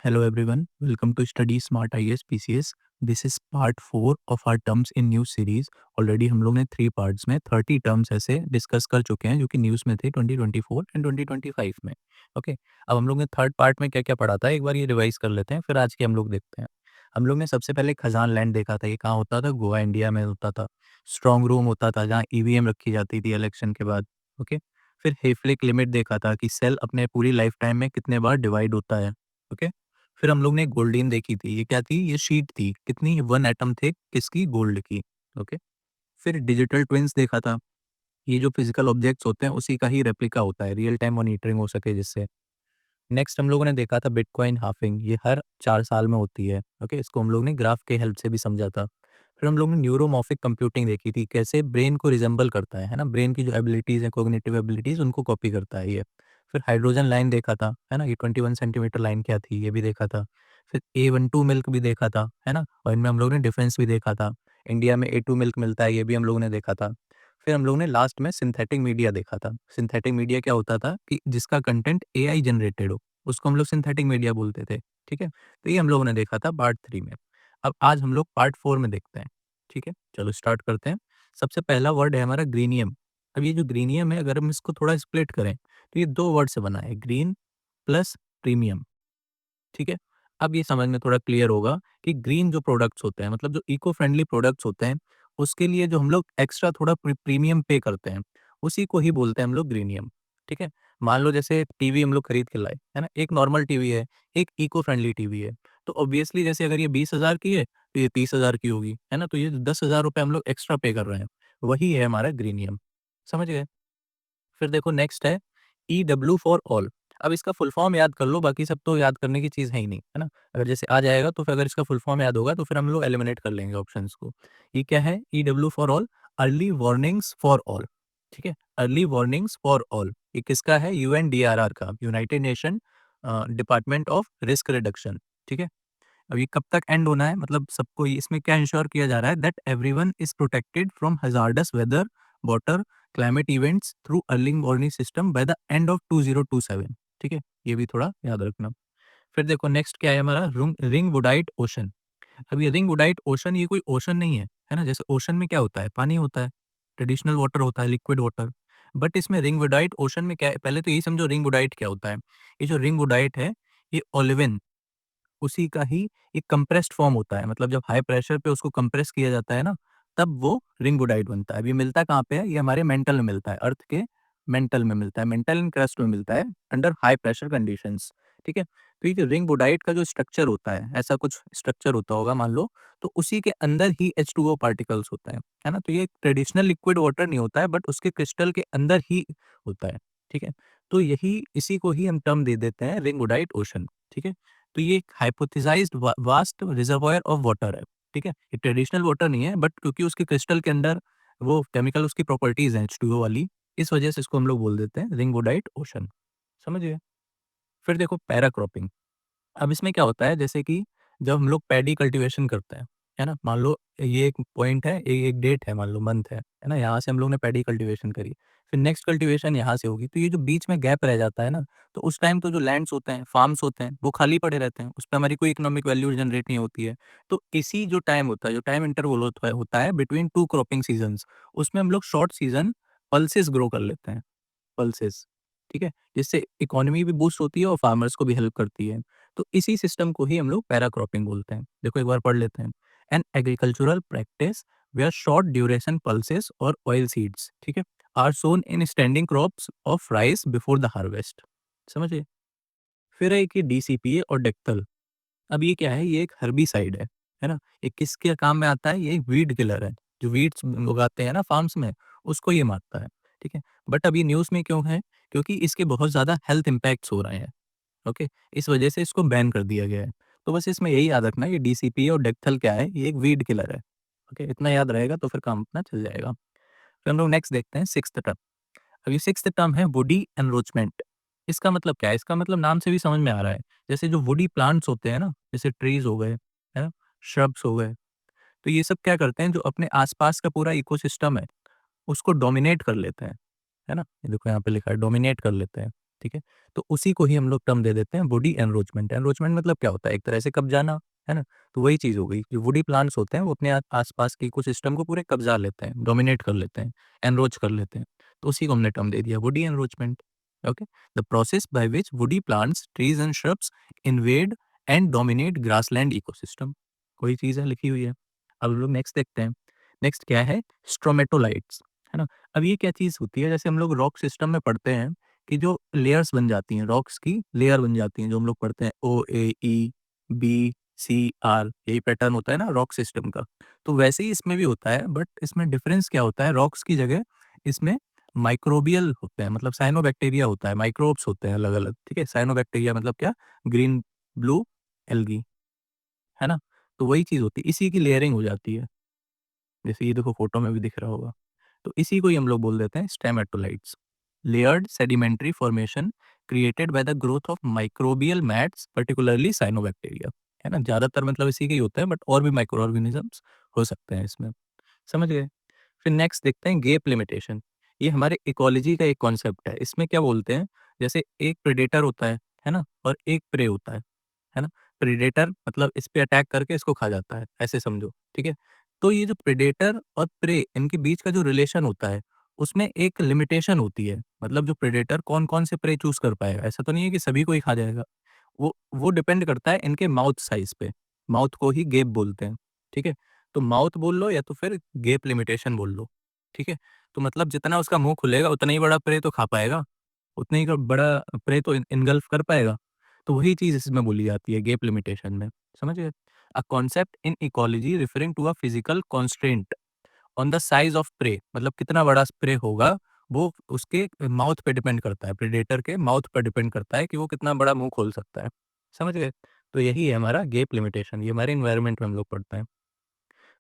Hello everyone, welcome to Study Smart IAS PCS. This is part 4 of our terms in news series. Already हम लोग ने 3 parts में 30 terms ऐसे discuss कर चुके हैं जो कि न्यूज़ में थे 2024 एंड 2025 में. ओके, अब हम लोग ने थर्ड पार्ट में क्या-क्या पढ़ा था एक बार ये रिवाइज कर लेते हैं, फिर आज के हम लोग देखते हैं. हम लोग ने सबसे पहले खजान लैंड देखा था, ये कहाँ होता था? गोवा, इंडिया में होता था. स्ट्रांग रूम होता था जहाँ ईवीएम रखी जाती थी इलेक्शन के बाद. ओके, फिर हेफलिक लिमिट देखा था कि सेल अपने पूरी लाइफ टाइम में कितने बार डिवाइड होता है. ओके, फिर हम लोग ने गोल्डीन देखी थी, ये क्या थी? ये शीट थी, कितनी 1 एटम थे किसकी? गोल्ड की. ओके, फिर डिजिटल ट्विन्स देखा था, ये जो फिजिकल ऑब्जेक्ट्स होते हैं उसी का ही रेप्लिका होता है, रियल टाइम मॉनिटरिंग हो सके जिससे. नेक्स्ट हम लोगों ने देखा था बिटकॉइन हाफिंग, ये हर 4 साल में होती है. ओके, इसको हम लोग ने ग्राफ के हेल्प से भी समझा था. फिर हम लोग ने न्यूरोमॉर्फिक कंप्यूटिंग देखी थी, कैसे ब्रेन को रिजेंबल करता है ना? ब्रेन की जो एबिलिटीज़ हैं, कॉग्निटिव एबिलिटीज़ उनको कॉपी करता है ये. फिर हाइड्रोजन लाइन देखा था, है ना? ये 21 सेंटीमीटर लाइन क्या थी, ये भी देखा था. फिर A12 मिल्क भी देखा था, है ना? और इनमें हम लोग ने डिफरेंस भी देखा था. इंडिया में A2 मिल्क मिलता है, ये भी हम लोगों ने देखा था. फिर हम लोग ने लास्ट में सिंथेटिक मीडिया देखा था. सिंथेटिक मीडिया क्या होता था कि जिसका कंटेंट एआई जनरेटेड हो, उसको हम लोग सिंथेटिक मीडिया बोलते थे. ठीक है? तो ये हम लोगों ने देखा था पार्ट 3 में. अब आज हम लोग पार्ट 4 में देखते हैं. ठीक है? चलो स्टार्ट करते हैं. सबसे पहला वर्ड है हमारा ग्रीनियम. अब ये जो ग्रीनियम है, अगर हम इसको थोड़ा स्प्लिट करें, तो ये 2 वर्ड से बना है, ग्रीन प्लस प्रीमियम. ठीक है? अब ये समझ में थोड़ा क्लियर होगा कि ग्रीन जो प्रोडक्ट्स होते हैं, मतलब जो इको फ्रेंडली प्रोडक्ट्स होते हैं, उसके लिए जो हम लोग एक्स्ट्रा थोड़ा प्रीमियम पे करते हैं, उसी को ही बोलते हैं हम लोग ग्रीनियम. ठीक है? मान लो जैसे टीवी हम लोग खरीद के लाए, है ना? एक नॉर्मल टीवी है, एक इको फ्रेंडली टीवी है. तो ऑब्वियसली जैसे अगर ये 20,000 की है, तो ये 30,000 की होगी, है ना? तो ये 10,000 रुपए हम लोग एक्स्ट्रा पे कर रहे हैं. वही है हमारा ग्रीनियम. समझ गए? फिर देखो नेक्स्ट है EW फॉर ऑल. अब इसका फुल फॉर्म याद कर लो, बाकी सब तो याद करने की चीज़ है ही नहीं, है ना? अगर जैसे आ जाएगा तो फिर अगर इसका फुल फॉर्म याद होगा तो फिर हम लोग एलिमिनेट कर लेंगे ऑप्शंस को. ये क्या है? EW for all, early warnings for all. ठीक है? Early warnings for all. ये किसका है? UNDRR का, United nation department of risk reduction. ठीक है? अब ये कब तक एंड होना है? मतलब सबको इसमें क्या इंश्योर किया जा रहा है? That everyone is protected from hazardous weather, water, climate events through early warning system by the end of 2027. ठीक है? ये भी थोड़ा याद रखना. फिर देखो नेक्स्ट क्या है हमारा? Ringwoodite ocean. अब ये रिंग वुडाइट ओशन, ये कोई ओशन नहीं है ना? जैसे ओशन में क्या होता है? पानी होता है, ट्रेडिशनल वाटर होता है, लिक्विड वाटर. बट इसमें रिंग वुडाइट ओशन में क्या है? पहले तो यही समझो रिंग वुडाइट क्या होता है. ये जो रिंग वुडाइट है, ये ओलिविन, उसी का ही एक कंप्रेस्ड फॉर्म होता है. मतलब जब हाई प्रेशर पे उसको कंप्रेस किया जाता है ना, तब वो रिंगोडाइट बनता है. अब ये मिलता कहाँ पे है? ये हमारे मेंटल में मिलता है, अर्थ के मेंटल में मिलता है, मेंटल एंड क्रस्ट में मिलता है अंडर हाई प्रेशर कंडीशंस. ठीक है? तो ये जो रिंगोडाइट का जो स्ट्रक्चर होता है, ऐसा कुछ स्ट्रक्चर होता होगा मान लो, तो उसी के अंदर ही H2O पार्टिकल्स होता है ना? तो ये ट्रेडिशनल लिक्विड वाटर नहीं होता है, बट उसके क्रिस्टल के अंदर ही होता है. ठीक है? तो यही इसी को ही हम टर्म दे देते हैं रिंगोडाइट ओशन. ठीक है? तो ये एक हाइपोथेसाइज्ड वास्ट रिजर्वॉयर ऑफ वाटर है. ठीक है? ये ट्रेडिशनल वाटर नहीं है, बट क्योंकि उसके क्रिस्टल के अंदर वो केमिकल उसकी प्रॉपर्टीज हैं H2O वाली, इस वजह से इसको हम लोग बोल देते हैं रिंगोडाइट ओशन. समझ गए? फिर देखो पैराक्रॉपिंग. अब इसमें क्या होता है? जैसे कि जब हम लोग पैडी कल्टीवेशन करते हैं, है ना? मान लो ये एक पॉइंट है, एक डेट है, मान लो मंथ है ना? यहाँ से हम लोग ने पैडी कल्टीवेशन करी, फिर नेक्स्ट कल्टीवेशन यहाँ से होगी, तो ये जो बीच में गैप रह जाता है ना, तो उस टाइम तो जो लैंड्स होते हैं, फार्म्स होते हैं, वो खाली पड़े रहते हैं, उस पे हमारी कोई इकोनॉमिक वैल्यू जनरेट नहीं होती है. तो इसी जो टाइम होता है, जो टाइम इंटरवल होता है बिटवीन 2 क्रॉपिंग सीजन्स, उसमें हम लोग शॉर्ट सीजन पल्सेस ग्रो कर लेते हैं. पल्सेस. ठीक है? जिससे इकोनॉमी भी बूस्ट होती है और फार्मर्स को भी हेल्प करती है. तो इसी सिस्टम को ही हम लोग पैरा क्रॉपिंग बोलते हैं. देखो एक बार पढ़ लेते हैं. An agricultural practice where short duration pulses और ऑयल सीड्स, ठीक है, are sown in standing crops of rice before the harvest. समझिए? फिर है कि DCPA और डेक्टल. अब ये क्या है? ये एक हर्बिसाइड है ना? ये किसके काम में आता है? ये एक वीड किलर है. जो वीड्स उगाते हैं ना फार्म्स में, उसको ये मारता है. ठीक है? बट अब ये न्यूज़ में क्यों है? क्योंकि इसके बहुत ज़्यादा हेल्थ इम्पैक्ट्स हो रहे हैं. ओके? इस वजह से इसको बैन कर दिया गया है. तो बस इसमें यही याद रखना, ये DCPA और डेक्थल क्या है? ये एक वीड किलर है. ओके? इतना याद रहेगा तो फिर काम अपना चल जाएगा. फिर हम लोग नेक्स्ट देखते हैं सिक्स्थ टर्म. अब ये सिक्स्थ टर्म है वुडी एनरोचमेंट. इसका मतलब क्या है? इसका मतलब नाम से भी समझ में आ रहा है. जैसे जो वुडी प्लांट्स होते हैं ना, जैसे ट्रीज़ हो गए, है ना? श्रब्स हो गए, तो ये सब क्या करते हैं? जो अपने आस-पास का पूरा इकोसिस्टम है, उसको डोमिनेट कर लेते हैं. है ना? ये देखो यहाँ पे लिखा है डोमिनेट कर लेते हैं. ठीक है? तो उसी को ही हम लोग टर्म दे देते हैं वुडी एनरोचमेंट। एनरोचमेंट मतलब क्या होता है? एक तरह से कब्जाना, है ना? तो वही चीज़ हो गई, जो वुडी प्लांट्स होते हैं वो अपने आस-पास के इकोसिस्टम को पूरे कब्जा लेते हैं, डोमिनेट कर लेते हैं, एनरोच कर लेते हैं। तो उसी को हमने टर्म दे दिया woody encroachment. Okay? The process by which woody plants, trees and shrubs invade and dominate grassland ecosystem. कोई चीज़ है लिखी हुई है। अब हम लोग नेक्स्ट देखते हैं। नेक्स्ट क्या है? स्ट्रोमेटोलाइट्स, है ना? अब ये क्या चीज़ होती है? जैसे हम लोग रॉक सिस्टम में पढ़ते हैं कि जो लेयर्स बन जाती हैं, रॉक्स की लेयर बन जाती हैं, जो हम लोग पढ़ते हैं ओ, ए, ई, बी, सी, आर, यही पैटर्न होता है ना रॉक सिस्टम का। तो वैसे ही इसमें भी होता है, बट इसमें डिफरेंस क्या होता है? रॉक्स की जगह इसमें माइक्रोबियल होते हैं, मतलब साइनोबैक्टीरिया होता है, माइक्रोब्स होते हैं अलग-अलग, ठीक है? साइनोबैक्टीरिया मतलब क्या? ग्रीन, ब्लू एल्गी, है ना? तो वही चीज़ होती है, इसी की लेयरिंग हो जाती है। जैसे ये देखो फ़ोटो में भी दिख रहा होगा। तो इसी को ही हम लोग बोल देते हैं stromatolites. Layered sedimentary formation created by the growth of microbial mats, particularly cyanobacteria, है ना? ज़्यादातर मतलब इसी का ही होता है, बट और भी माइक्रो ऑर्गेनिजम्स हो सकते हैं इसमें। समझ गए? फिर नेक्स्ट देखते हैं गैप लिमिटेशन। ये हमारे इकोलॉजी का एक कॉन्सेप्ट है। इसमें क्या बोलते हैं? जैसे एक प्रेडेटर होता है ना? और एक प्रे होता है ना? प्रेडेटर मतलब इस पे अटैक करके इसको खा जाता है, ऐसे समझो, ठीक है? तो ये जो प्रेडेटर और प्रे इनके बीच का जो रिलेशन होता है, उसमें एक लिमिटेशन होती है। मतलब जो प्रेडेटर कौन-कौन से प्रे चूज़ कर पाएगा, ऐसा तो नहीं है कि सभी को ही खा जाएगा। वो डिपेंड करता है इनके माउथ साइज़ पे। माउथ को ही गैप बोलते हैं, ठीक है? तो माउथ बोल लो या तो फिर गैप लिमिटेशन बोल लो, ठीक है? तो मतलब जितना उसका मुँह खुलेगा उतना ही बड़ा प्रे तो खा पाएगा, उतना ही का बड़ा प्रे तो इनगल्फ कर पाएगा। तो वही चीज़ इसमें बोली जाती है गैप लिमिटेशन में, समझ गए? A concept in ecology referring to a physical constraint on the size of prey, मतलब कितना बड़ा प्रे होगा, वो उसके माउथ पे डिपेंड करता है, प्रेडेटर के माउथ पर डिपेंड करता है कि वो कितना बड़ा मुँह खोल सकता है, समझ गए? तो यही है हमारा गैप लिमिटेशन, ये हमारे एनवायरनमेंट में हम लोग पढ़ते हैं।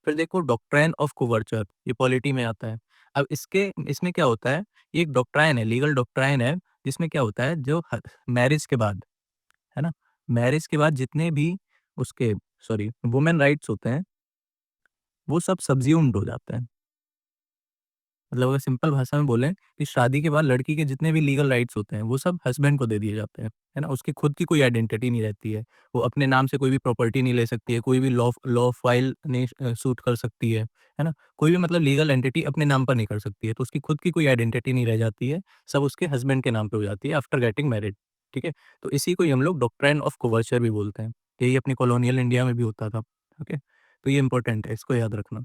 फिर देखो डॉक्ट्राइन ऑफ कुवर्चर, ये पॉलिटी में आता है। अब इसमें क्या होता है, ये एक डॉक्ट्राइन है, लीगल डॉक्ट्राइन है, जिसमें क्या होता है जो मैरिज के बाद, है ना? मैरिज के बाद जितने भी उसके सॉरी वुमेन राइट्स होते हैं, वो सब सब्ज़्यूम्ड हो जाते हैं। मतलब अगर सिंपल भाषा में बोलें कि शादी के बाद लड़की के जितने भी लीगल राइट्स होते हैं, वो सब हस्बैंड को दे दिए जाते हैं, है ना? उसकी खुद की कोई आइडेंटिटी नहीं रहती है। वो अपने नाम से कोई भी प्रॉपर्टी नहीं ले सकती है, कोई भी लॉ लॉ फाइल नहीं सूट कर सकती है ना? कोई भी मतलब लीगल एंटिटी अपने नाम पर नहीं कर सकती है, तो उसकी खुद की कोई आइडेंटिटी नहीं रह जाती है, सब उसके हस्बैंड के नाम पे हो जाती है आफ्टर गेटिंग मैरिड, ठीक है? तो इसी को ही हम लोग डॉक्ट्राइन ऑफ कवर्चर भी बोलते हैं। यही अपनी कॉलोनियल इंडिया में भी होता था, ओके? तो ये इंपॉर्टेंट है, इसको याद रखना।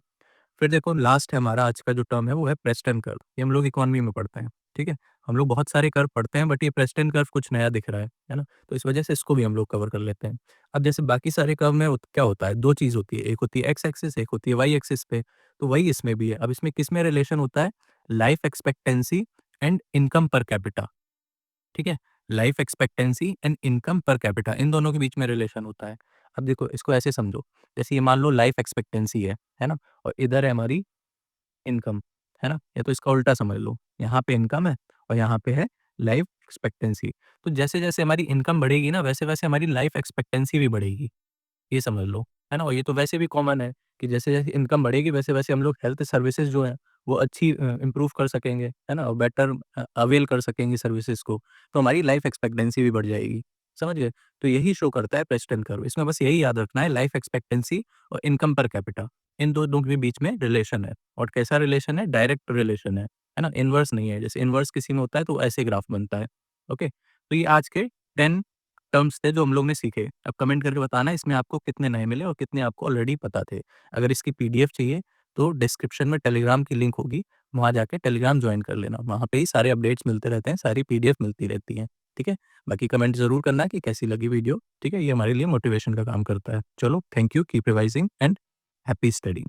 फिर देखो लास्ट है हमारा आज का जो टर्म है वो है प्रेस्टन कर्व। ये हम लोग इकोनॉमी में पढ़ते हैं, ठीक है? हम लोग बहुत सारे कर्व पढ़ते हैं बट ये प्रेस्टन कर्व कुछ नया दिख रहा है ना? तो इस वजह से इसको भी हम लोग कवर कर लेते हैं। अब जैसे बाकी सारे कर्व में क्या होता है, 2 चीज़ होती है, एक होती है एक्स एक्सिस, एक होती है वाई एक्सिस पे, तो वही इसमें भी है। अब इसमें किसमें रिलेशन होता है? Life expectancy and income per capita, ठीक है? Life expectancy and income per capita, इन दोनों के बीच में रिलेशन होता है। अब देखो इसको ऐसे समझो, जैसे ये मान लो लाइफ एक्सपेक्टेंसी है ना? और इधर है हमारी इनकम, है ना? या तो इसका उल्टा समझ लो, यहाँ पे इनकम है और यहाँ पे है लाइफ एक्सपेक्टेंसी। तो जैसे-जैसे हमारी इनकम बढ़ेगी ना, वैसे-वैसे हमारी लाइफ एक्सपेक्टेंसी भी बढ़ेगी, ये समझ लो, है ना? और ये तो वैसे भी कॉमन है कि जैसे-जैसे इनकम बढ़ेगी, वैसे-वैसे हम लोग हेल्थ सर्विसेज़ जो हैं, वो अच्छी इम्प्रूव कर सकेंगे, है ना? और बेटर अवेल कर सकेंगे सर्विसेज़ को, तो हमारी लाइफ एक्सपेक्टेंसी भी बढ़ जाएगी, समझ गए? तो यही शो करता है प्रेस्टन कर्व। इसमें बस यही याद रखना है, लाइफ एक्सपेक्टेंसी और इनकम पर कैपिटा, इन दोनों के बीच में रिलेशन है। और कैसा रिलेशन है? डायरेक्ट रिलेशन है ना? इनवर्स नहीं है। जैसे इनवर्स किसी में होता है, तो ऐसे ग्राफ बनता है, ओके? तो ये आज के 10 टर्म्स थे जो हम लोग ने सीखे। अब कमेंट करके बताना इसमें आपको कितने नए मिले और कितने आपको ऑलरेडी पता थे। अगर इसकी पीडीएफ चाहिए तो डिस्क्रिप्शन में टेलीग्राम की लिंक होगी, वहाँ जाके टेलीग्राम जॉइन कर लेना। वहाँ पे ही सारे अपडेट्स मिलते रहते हैं, सारी पीडीएफ मिलती रहती हैं, ठीक है? बाकी कमेंट ज़रूर करना कि कैसी लगी वीडियो, ठीक है? ये हमारे लिए मोटिवेशन का काम करता है। चलो thank you, keep revising and happy study.